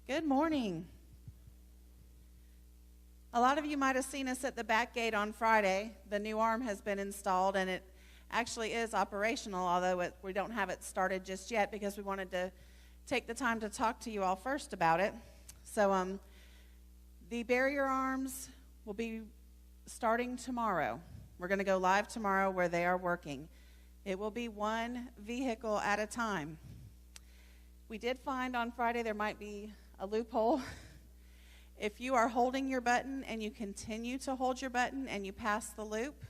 Good morning. A lot of you might have seen us at the back gate on Friday. The new arm has been installed, and it actually is operational, although we don't have it started just yet because we wanted to take the time to talk to you all first about it. So the barrier arms will be starting tomorrow. We're going to go live tomorrow where they are working. It will be one vehicle at a time. We did find on Friday there might be a loophole. If you are holding your button and you continue to hold your button and you pass the loop,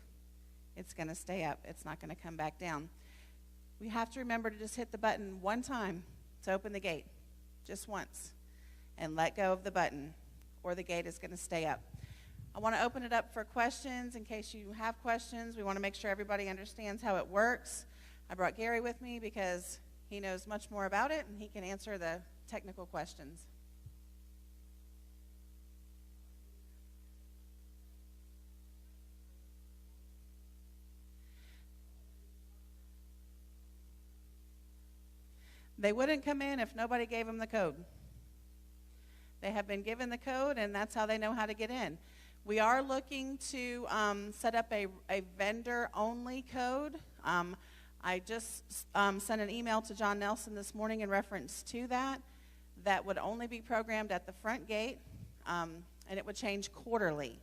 it's going to stay up. It's not going to come back down. We have to remember to just hit the button one time to open the gate, just once, and let go of the button, or the gate is going to stay up. I want to open it up for questions in case you have questions. We want to make sure everybody understands how it works. I brought Gary with me because he knows much more about it, and he can answer the technical questions. They wouldn't come in if nobody gave them the code. They have been given the code, and that's how they know how to get in. We are looking to set up a vendor-only code. I just sent an email to John Nelson this morning in reference to that. That would only be programmed at the front gate, and it would change quarterly.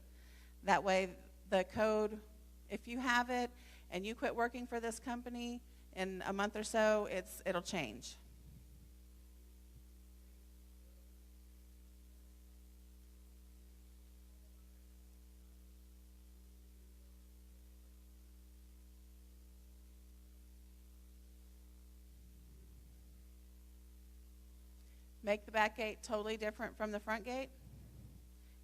That way, the code, if you have it and you quit working for this company in a month or so, it'll change. Make the back gate totally different from the front gate?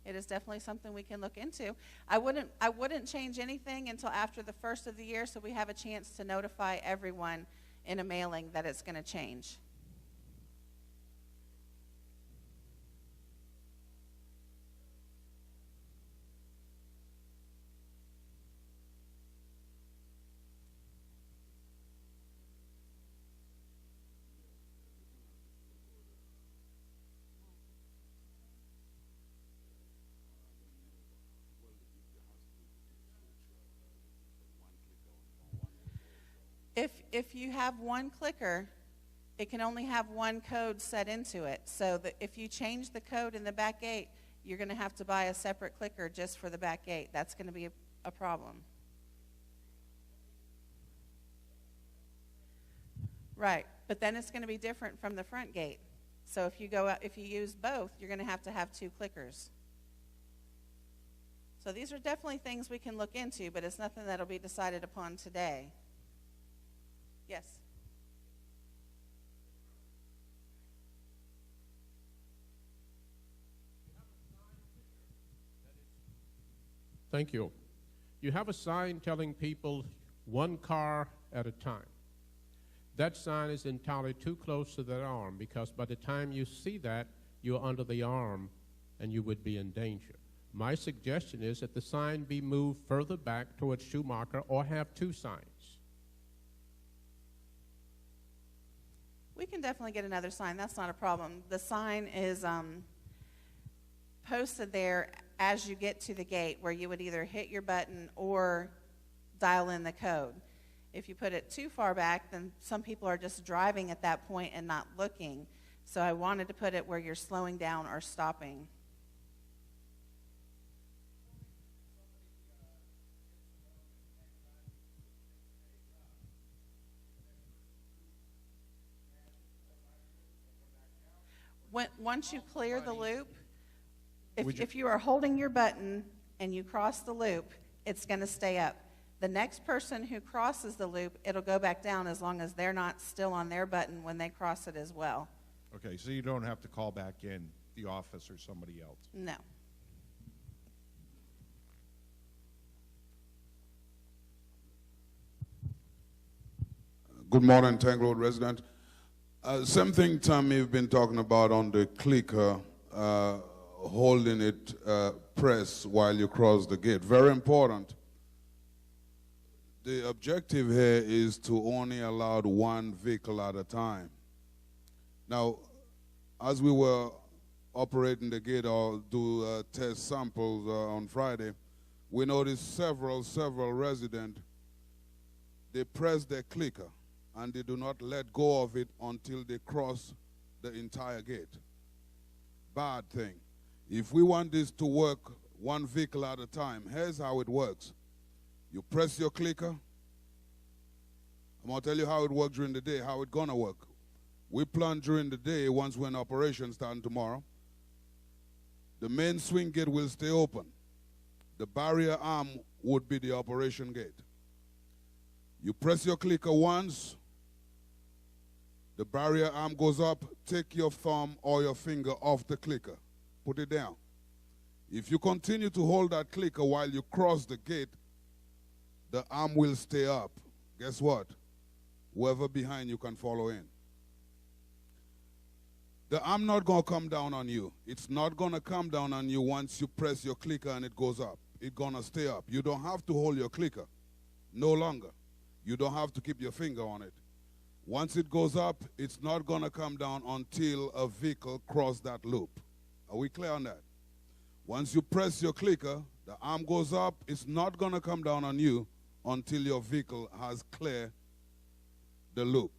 It is definitely something we can look into. I wouldn't change anything until after the first of the year, so we have a chance to notify everyone in a mailing that it's going to change. If you have one clicker, it can only have one code set into it. So that if you change the code in the back gate, you're going to have to buy a separate clicker just for the back gate. That's going to be a problem. Right, but then it's going to be different from the front gate. So if you use both, you're going to have two clickers. So these are definitely things we can look into, but it's nothing that'll be decided upon today. Yes. Thank you. You have a sign telling people one car at a time. That sign is entirely too close to that arm because by the time you see that, you're under the arm and you would be in danger. My suggestion is that the sign be moved further back towards Schumacher or have two signs. We can definitely get another sign. That's not a problem. The sign is posted there as you get to the gate where you would either hit your button or dial in the code. If you put it too far back, then some people are just driving at that point and not looking. So I wanted to put it where you're slowing down or stopping. Once you clear the loop, if you are holding your button and you cross the loop, it's going to stay up. The next person who crosses the loop, it'll go back down as long as they're not still on their button when they cross it as well. Okay, so you don't have to call back in the office or somebody else? No. Good morning, Tank Road resident. Same thing, Tammy, you've been talking about on the clicker, holding it pressed while you cross the gate. Very important. The objective here is to only allow one vehicle at a time. Now, as we were operating the gate or do test samples on Friday, we noticed several residents, they press their clicker and they do not let go of it until they cross the entire gate. Bad thing. If we want this to work one vehicle at a time, here's how it works. You press your clicker. I'm going to tell you how it works during the day, how it's going to work. We plan during the day, once we're in operation starting tomorrow, the main swing gate will stay open. The barrier arm would be the operation gate. You press your clicker once, the barrier arm goes up, take your thumb or your finger off the clicker, put it down. If you continue to hold that clicker while you cross the gate, the arm will stay up. Guess what? Whoever behind you can follow in. The arm not going to come down on you. It's not going to come down on you once you press your clicker and it goes up. It's going to stay up. You don't have to hold your clicker. No longer. You don't have to keep your finger on it. Once it goes up, it's not going to come down until a vehicle crosses that loop. Are we clear on that? Once you press your clicker, the arm goes up. It's not going to come down on you until your vehicle has cleared the loop.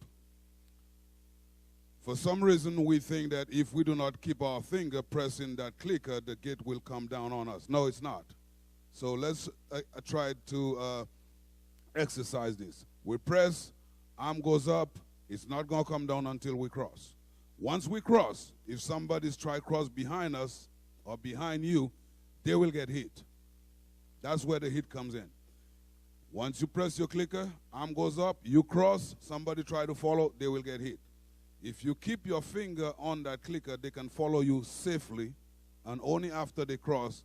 For some reason, we think that if we do not keep our finger pressing that clicker, the gate will come down on us. No, it's not. So let's try to exercise this. We press, arm goes up. It's not going to come down until we cross. Once we cross, if somebody's try to cross behind us or behind you, they will get hit. That's where the hit comes in. Once you press your clicker, arm goes up, you cross, somebody try to follow, they will get hit. If you keep your finger on that clicker, they can follow you safely, and only after they cross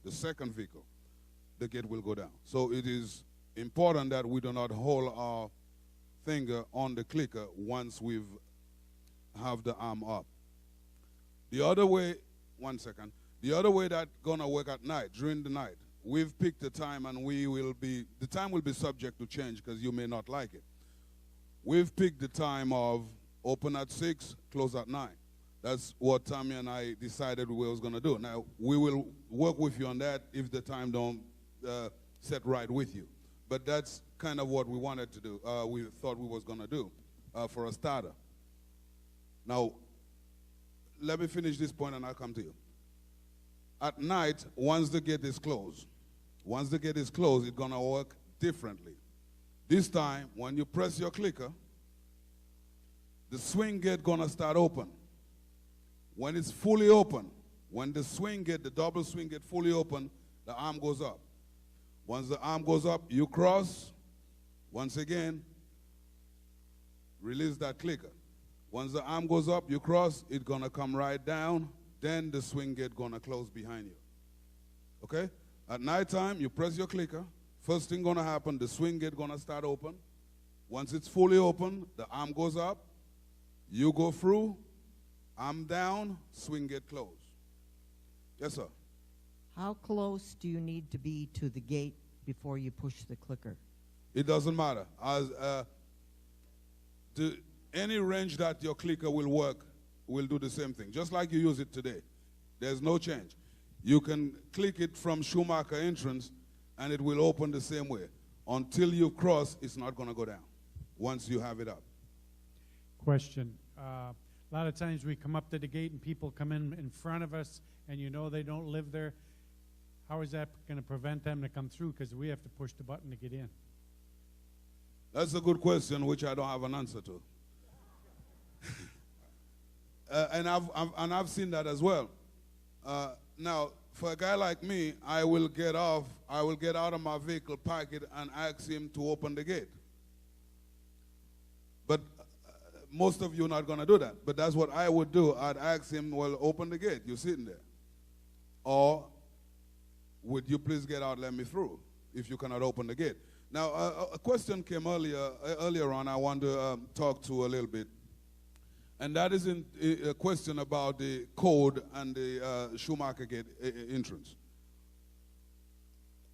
the second vehicle, the gate will go down. So it is important that we do not hold our finger on the clicker once we've have the arm up. The other way, one second, the other way that's gonna work at night, during the night, we've picked a time and the time will be subject to change because you may not like it. We've picked the time of open at 6, close at 9. That's what Tammy and I decided we was gonna do. Now, we will work with you on that if the time don't set right with you. But that's kind of what we wanted to do, we thought we was gonna do for a starter. Now, let me finish this point and I'll come to you. At night, once the gate is closed, it's gonna work differently. This time, when you press your clicker, the swing gate gonna start open. When it's fully open, when the swing gate, the double swing gate fully open, the arm goes up. Once the arm goes up, you cross. Once again, release that clicker. Once the arm goes up, you cross, it's gonna come right down, then the swing gate gonna close behind you. Okay? At nighttime, you press your clicker. First thing gonna happen, the swing gate gonna start open. Once it's fully open, the arm goes up, you go through, arm down, swing gate closed. Yes, sir. How close do you need to be to the gate before you push the clicker? It doesn't matter. Any range that your clicker will work will do the same thing, just like you use it today. There's no change. You can click it from Schumacher entrance, and it will open the same way. Until you cross, it's not going to go down once you have it up. Question. A lot of times we come up to the gate and people come in front of us, and you know they don't live there. How is that going to prevent them to come through? Because we have to push the button to get in. That's a good question, which I don't have an answer to. And I've seen that as well. Now, for a guy like me, I will get out of my vehicle, park it, and ask him to open the gate. But most of you are not going to do that. But that's what I would do. I'd ask him, well, open the gate. You're sitting there. Or, would you please get out, let me through, if you cannot open the gate. Now, a question came earlier on I want to talk to a little bit. And that is a question about the code and the Schumacher gate entrance.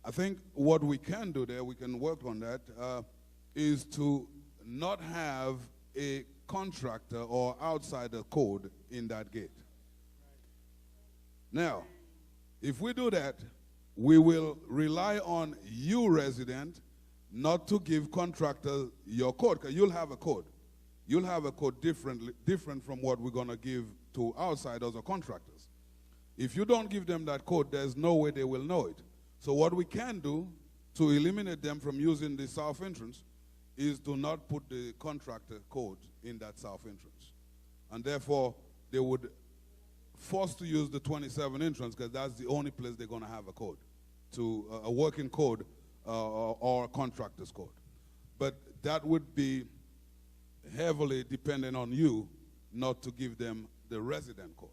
I think what we can do there, we can work on that, is to not have a contractor or outsider code in that gate. Now, if we do that, we will rely on you, resident, not to give contractor your code, because you'll have a code. You'll have a code different from what we're going to give to outsiders or contractors. If you don't give them that code, there's no way they will know it. So what we can do to eliminate them from using the south entrance is to not put the contractor code in that south entrance. And therefore, they would forced to use the 27 entrance because that's the only place they're going to have a code, a working code or a contractor's code. But that would be heavily dependent on you not to give them the resident code.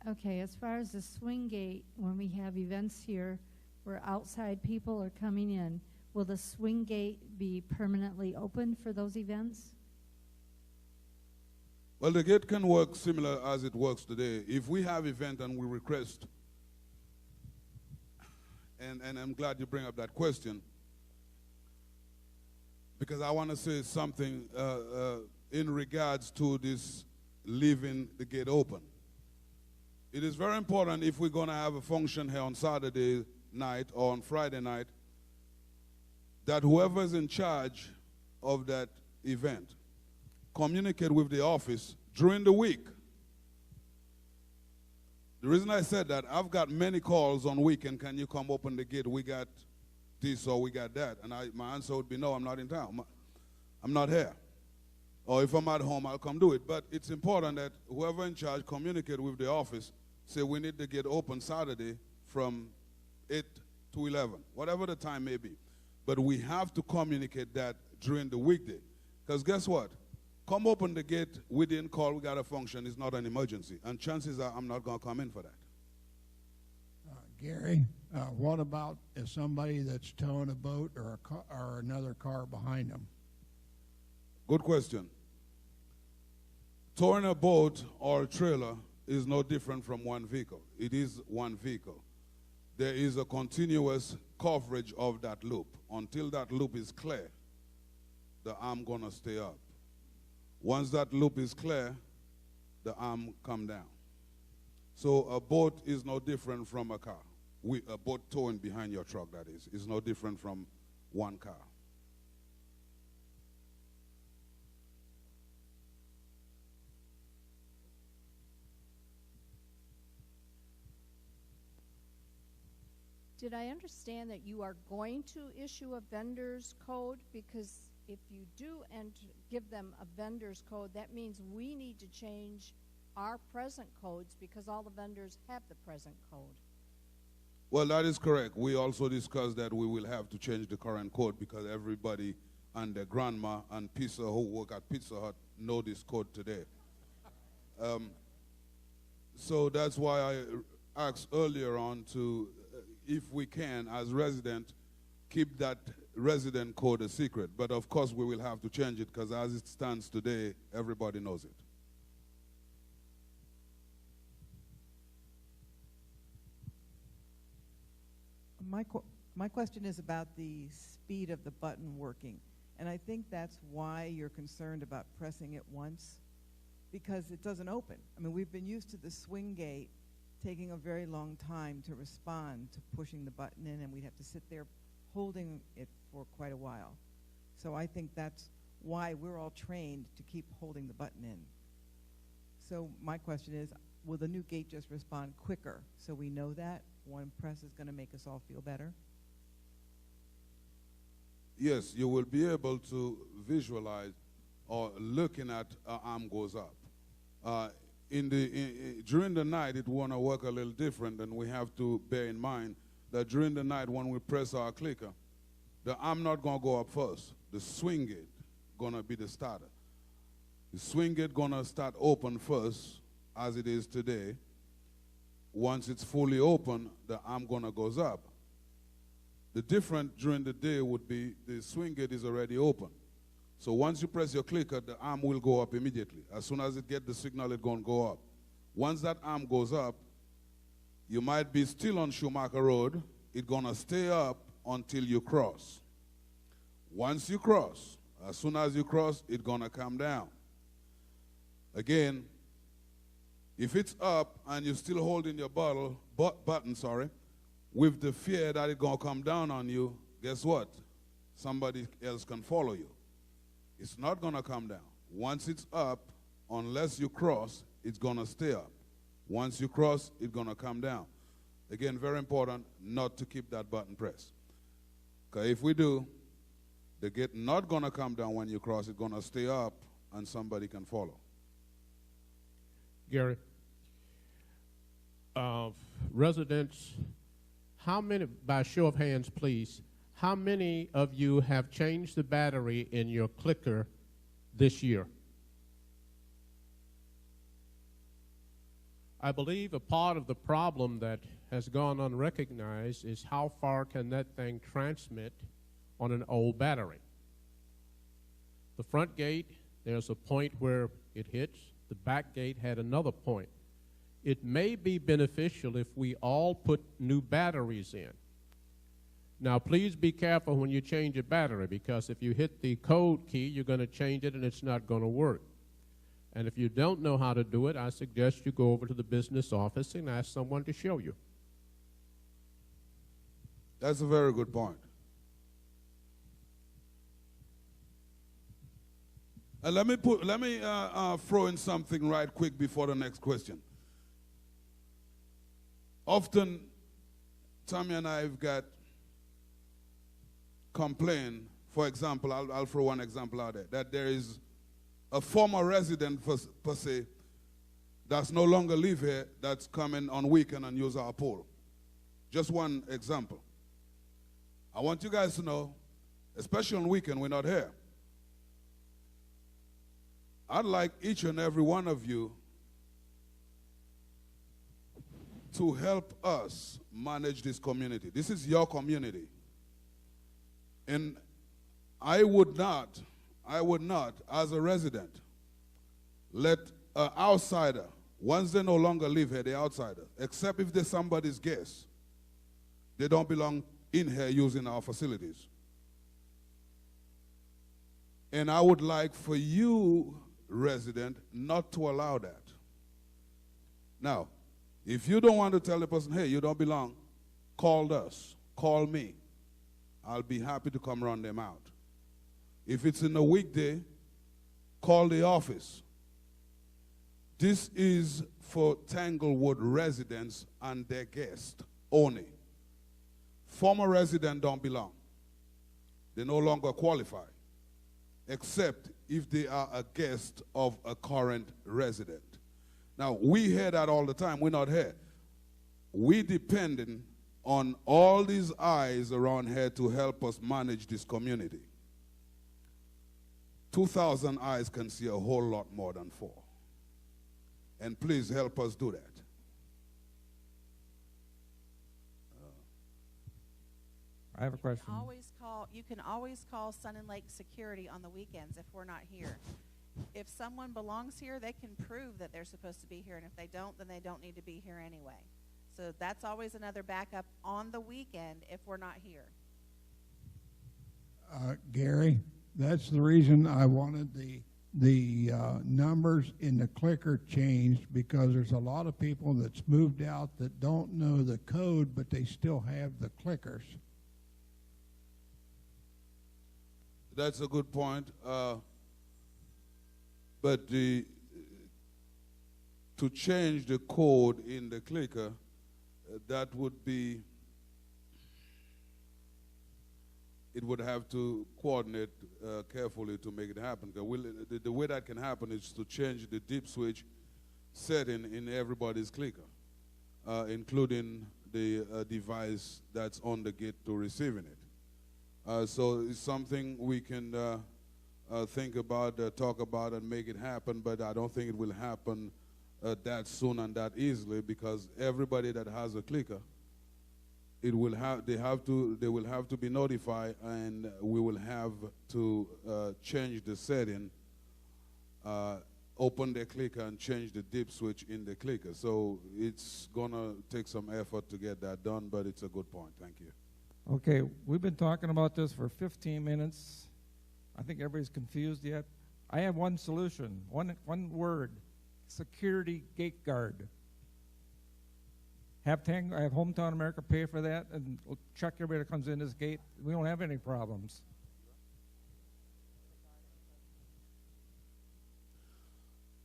Okay, as far as the swing gate, when we have events here where outside people are coming in, will the swing gate be permanently open for those events? Well, the gate can work similar as it works today. If we have event and we request, and I'm glad you bring up that question, because I want to say something in regards to this leaving the gate open. It is very important if we're going to have a function here on Saturday night or on Friday night that whoever is in charge of that event communicate with the office during the week. The reason I said that, I've got many calls on weekend, can you come open the gate, we got this or we got that, and my answer would be no, I'm not in town, I'm not here. Or if I'm at home, I'll come do it. But it's important that whoever in charge communicate with the office, say we need the gate open Saturday from 8 to 11, whatever the time may be. But we have to communicate that during the weekday. Because guess what? Come open the gate, we didn't call, we got a function, it's not an emergency. And chances are I'm not going to come in for that. Gary, what about if somebody that's towing a boat or another car behind them? Good question. Towing a boat or a trailer is no different from one vehicle. It is one vehicle. There is a continuous coverage of that loop. Until that loop is clear, the arm gonna stay up. Once that loop is clear, the arm come down. So a boat is no different from a car. A boat towing behind your truck, that is no different from one car. Did I understand that you are going to issue a vendor's code? Because if you do and give them a vendor's code, that means we need to change our present codes because all the vendors have the present code. Well, that is correct. We also discussed that we will have to change the current code because everybody and their grandma and pizza who work at Pizza Hut know this code today. So that's why I asked earlier on to, if we can, as resident, keep that resident code a secret. But of course, we will have to change it because as it stands today, everybody knows it. My question is about the speed of the button working. And I think that's why you're concerned about pressing it once, because it doesn't open. I mean, we've been used to the swing gate taking a very long time to respond to pushing the button in, and we'd have to sit there holding it for quite a while. So I think that's why we're all trained to keep holding the button in. So my question is, will the new gate just respond quicker so we know that one press is going to make us all feel better? Yes, you will be able to visualize or looking at arm goes up. During the night, it want to work a little different, and we have to bear in mind that during the night when we press our clicker, the arm not going to go up first. The swing gate going to be the starter. The swing gate going to start open first, as it is today. Once it's fully open, the arm going to goes up. The difference during the day would be the swing gate is already open. So once you press your clicker, the arm will go up immediately. As soon as it gets the signal, it's going to go up. Once that arm goes up, you might be still on Schumacher Road. It's going to stay up until you cross. Once you cross, as soon as you cross, it's going to come down. Again, If it's up and you're still holding your button, with the fear that it's going to come down on you, guess what? Somebody else can follow you. It's not going to come down. Once it's up, unless you cross, it's going to stay up. Once you cross, it's going to come down. Again, very important not to keep that button pressed. Because if we do, the gate not going to come down when you cross. It's going to stay up, and somebody can follow. Gary, residents, how many, by show of hands, please, how many of you have changed the battery in your clicker this year? I believe a part of the problem that has gone unrecognized is how far can that thing transmit on an old battery. The front gate, there's a point where it hits. The back gate had another point. It may be beneficial if we all put new batteries in. Now, please be careful when you change a battery, because if you hit the code key, you're going to change it and it's not going to work. And if you don't know how to do it, I suggest you go over to the business office and ask someone to show you. That's a very good point. Let me throw in something right quick before the next question. Often, Tammy and I have got complaint. For example, I'll throw one example out there, that there is a former resident per se that's no longer live here, that's coming on weekend and use our pool. Just one example. I want you guys to know, especially on weekend, we're not here. I'd like each and every one of you to help us manage this community. This is your community. And I would not, as a resident, let an outsider, once they no longer live here, the outsider, except if they're somebody's guest, they don't belong in here using our facilities. And I would like for you, resident, not to allow that. Now, if you don't want to tell the person, hey, you don't belong, call us, call me. I'll be happy to come run them out. If it's in a weekday, call the office. This is for Tanglewood residents and their guests only. Former residents don't belong. They no longer qualify, except if they are a guest of a current resident. Now, we hear that all the time. We're not here. We depending on all these eyes around here to help us manage this community. 2,000 eyes can see a whole lot more than 4. And please help us do that. I have a question. You can always call Sun and Lake Security on the weekends if we're not here. If someone belongs here, they can prove that they're supposed to be here, and if they don't, then they don't need to be here anyway. So that's always another backup on the weekend if we're not here. Gary, that's the reason I wanted the numbers in the clicker changed, because there's a lot of people that's moved out that don't know the code, but they still have the clickers. That's a good point. But to change the code in the clicker, that would be, it would have to coordinate carefully to make it happen. The way that can happen is to change the dip switch setting in everybody's clicker, including the device that's on the gate to receiving it. So it's something we can think about, talk about, and make it happen, but I don't think it will happen that soon and that easily, because everybody that has a clicker, they will have to be notified, and we will have to change the setting, open the clicker and change the dip switch in the clicker. So it's gonna take some effort to get that done, but it's a good point. Thank you. Okay, we've been talking about this for 15 minutes. I think everybody's confused yet. I have one solution, one word, security gate guard. Have Hometown America pay for that and we'll check everybody that comes in this gate. We don't have any problems.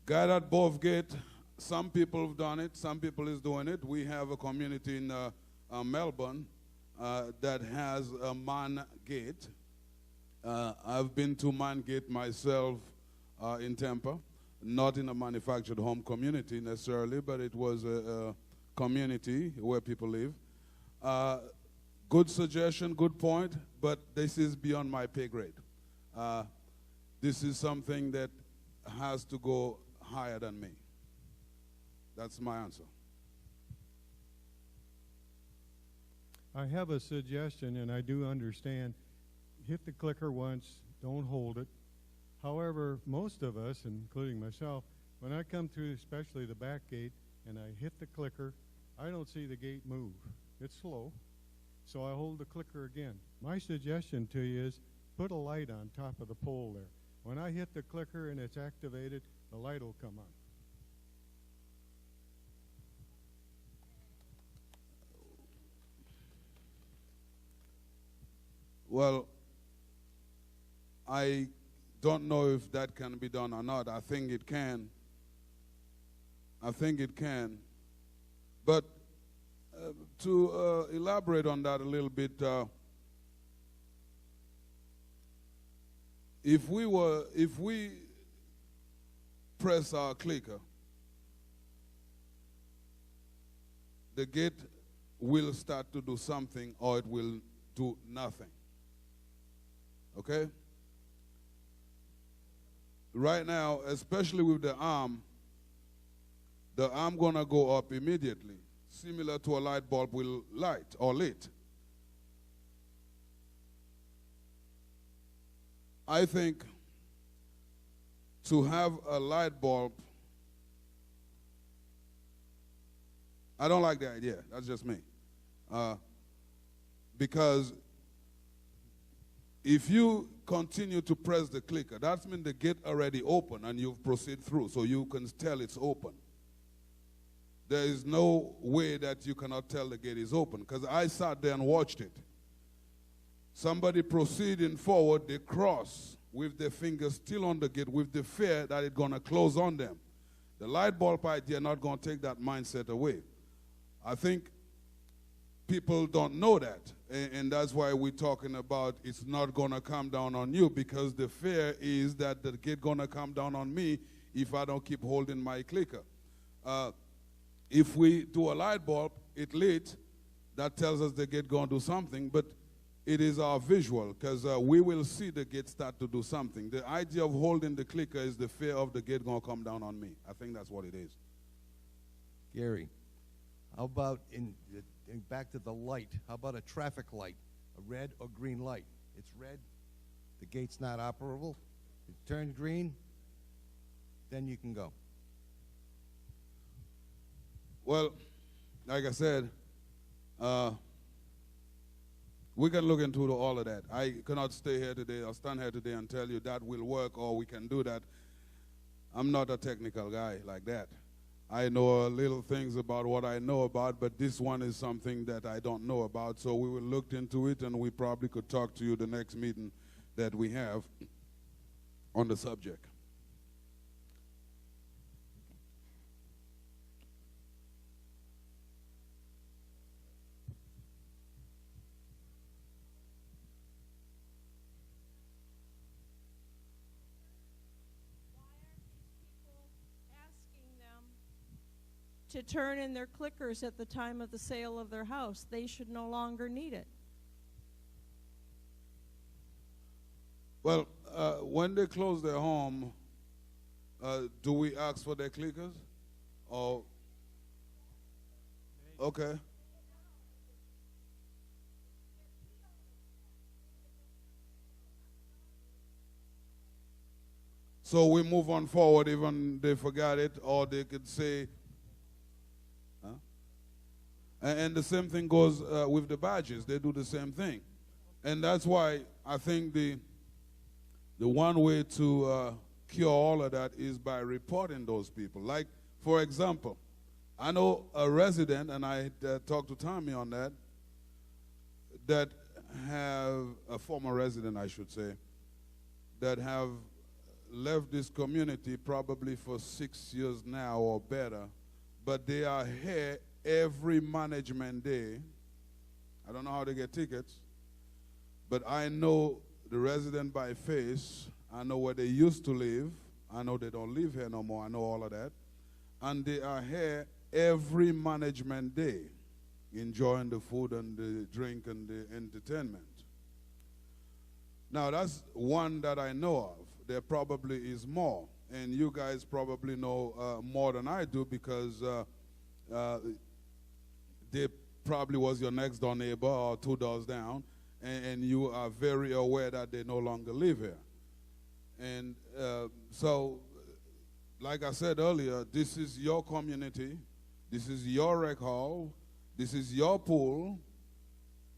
Guy at both gate, some people have done it, some people is doing it. We have a community in Melbourne that has a man gate. I've been to man gate myself in Tampa, not in a manufactured home community necessarily, but it was a community where people live. Good suggestion, good point, but this is beyond my pay grade. This is something that has to go higher than me. That's my answer. I have a suggestion, and I do understand. Hit the clicker once, don't hold it. However, most of us, including myself, when I come through, especially the back gate, and I hit the clicker, I don't see the gate move. It's slow, so I hold the clicker again. My suggestion to you is put a light on top of the pole there. When I hit the clicker and it's activated, the light will come on. Well, I don't know if that can be done or not. I think it can. I think it can. But to elaborate on that a little bit, if we press our clicker, the gate will start to do something or it will do nothing. Okay? Right now, especially with the arm gonna go up immediately, similar to a light bulb will light or lit. I think to have a light bulb, I don't like the idea. That's just me. Because if you continue to press the clicker, that means the gate already open and you've proceeded through, so you can tell it's open. There is no way that you cannot tell the gate is open, because I sat there and watched it. Somebody proceeding forward, they cross with their fingers still on the gate with the fear that it's going to close on them. The light bulb idea not going to take that mindset away. I think people don't know that, and that's why we're talking about it's not going to come down on you, because the fear is that the gate going to come down on me if I don't keep holding my clicker. If we do a light bulb, it lit, that tells us the gate going to do something, but it is our visual, because we will see the gate start to do something. The idea of holding the clicker is the fear of the gate going to come down on me. I think that's what it is. Gary, how about in back to the light? How about a traffic light, a red or green light? It's red, the gate's not operable. It turns green, then you can go. Well, like I said, we can look into all of that. I cannot stay here today or stand here today and tell you that will work or we can do that. I'm not a technical guy like that. I know little things about what I know about, but this one is something that I don't know about. So we will look into it, and we probably could talk to you the next meeting that we have on the subject. To turn in their clickers at the time of the sale of their house? They should no longer need it. Well, when they close their home, do we ask for their clickers? Or okay. So we move on forward, even they forgot it, or they could say. And the same thing goes with the badges. They do the same thing. And that's why I think the one way to cure all of that is by reporting those people. Like, for example, I know a resident, and I talked to Tommy on that, that have a former resident, I should say, that have left this community probably for 6 years now or better, but they are here every management day. I don't know how they get tickets, but I know the resident by face. I know where they used to live. I know they don't live here no more. I know all of that. And they are here every management day, enjoying the food and the drink and the entertainment. Now, that's one that I know of. There probably is more, and you guys probably know more than I do, because they probably was your next door neighbor or 2 doors down, and you are very aware that they no longer live here. And so, like I said earlier, this is your community, this is your rec hall, this is your pool,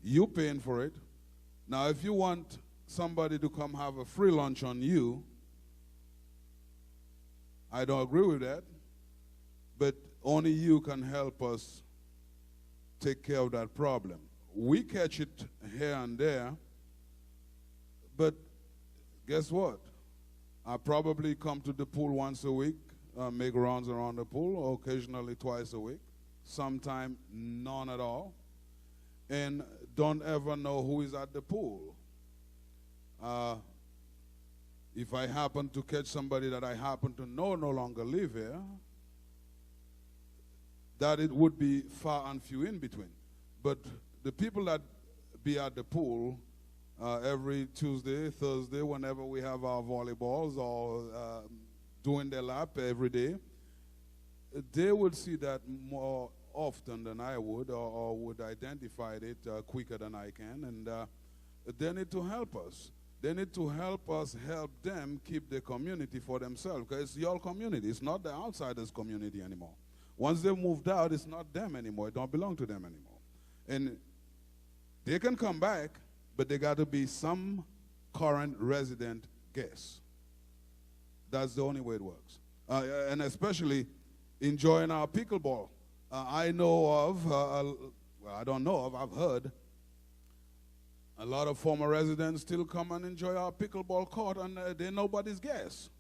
you paying for it. Now, if you want somebody to come have a free lunch on you, I don't agree with that, but only you can help us take care of that problem. We catch it here and there, but guess what? I probably come to the pool once a week, make rounds around the pool, or occasionally twice a week, sometime none at all, and don't ever know who is at the pool. If I happen to catch somebody that I happen to know no longer live here, that it would be far and few in between. But the people that be at the pool every Tuesday, Thursday, whenever we have our volleyballs, or doing their lap every day, they would see that more often than I would, or would identify it quicker than I can, and they need to help us. They need to help us help them keep the community for themselves, because it's your community. It's not the outsiders' community anymore. Once they moved out, it's not them anymore. It don't belong to them anymore. And they can come back, but they got to be some current resident guests. That's the only way it works. And especially enjoying our pickleball. I know of, well, I don't know of, I've heard, a lot of former residents still come and enjoy our pickleball court, and they're nobody's guests.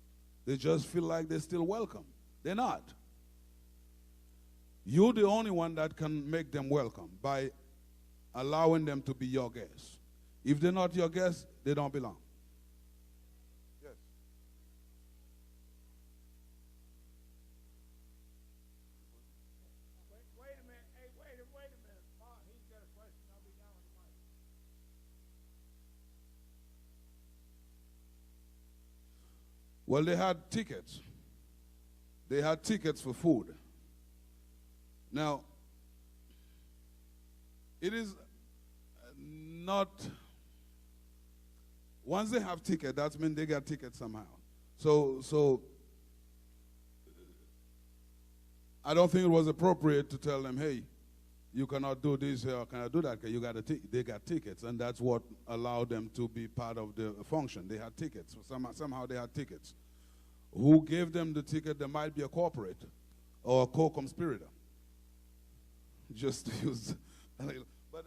They just feel like they're still welcome. They're not. You're the only one that can make them welcome by allowing them to be your guests. If they're not your guests, they don't belong. Yes. Wait a minute. Hey, wait a minute. He's got a question. I'll be down with the mic. Well, they had tickets. They had tickets for food. Now, it is not, once they have ticket, that means they got tickets somehow. So I don't think it was appropriate to tell them, hey, you cannot do this or cannot do that, because they got tickets, and that's what allowed them to be part of the function. They had tickets. Somehow they had tickets. Who gave them the ticket? There might be a corporate or a co-conspirator. Just to use, but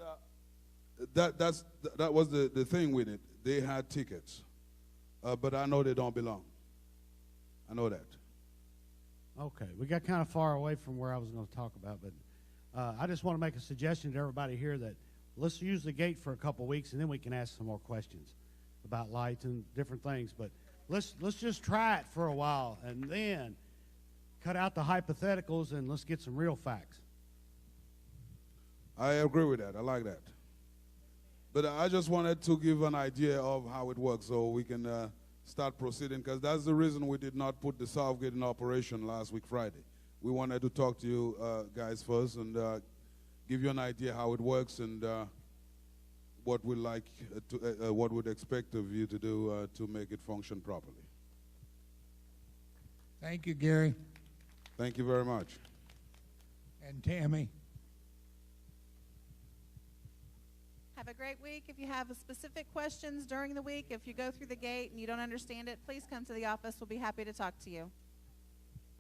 that was the thing with it. They had tickets, but I know they don't belong. I know that. Okay, we got kind of far away from where I was going to talk about, but I just want to make a suggestion to everybody here that let's use the gate for a couple weeks, and then we can ask some more questions about lights and different things. But let's just try it for a while, and then cut out the hypotheticals and let's get some real facts. I agree with that. I like that. But I just wanted to give an idea of how it works so we can start proceeding, because that's the reason we did not put the Southgate in operation last week Friday. We wanted to talk to you guys first and give you an idea how it works and what we'd like to, what we'd expect of you to do to make it function properly. Thank you, Gary. Thank you very much. And Tammy. Have a great week. If you have specific questions during the week, if you go through the gate and you don't understand it, please come to the office. We'll be happy to talk to you.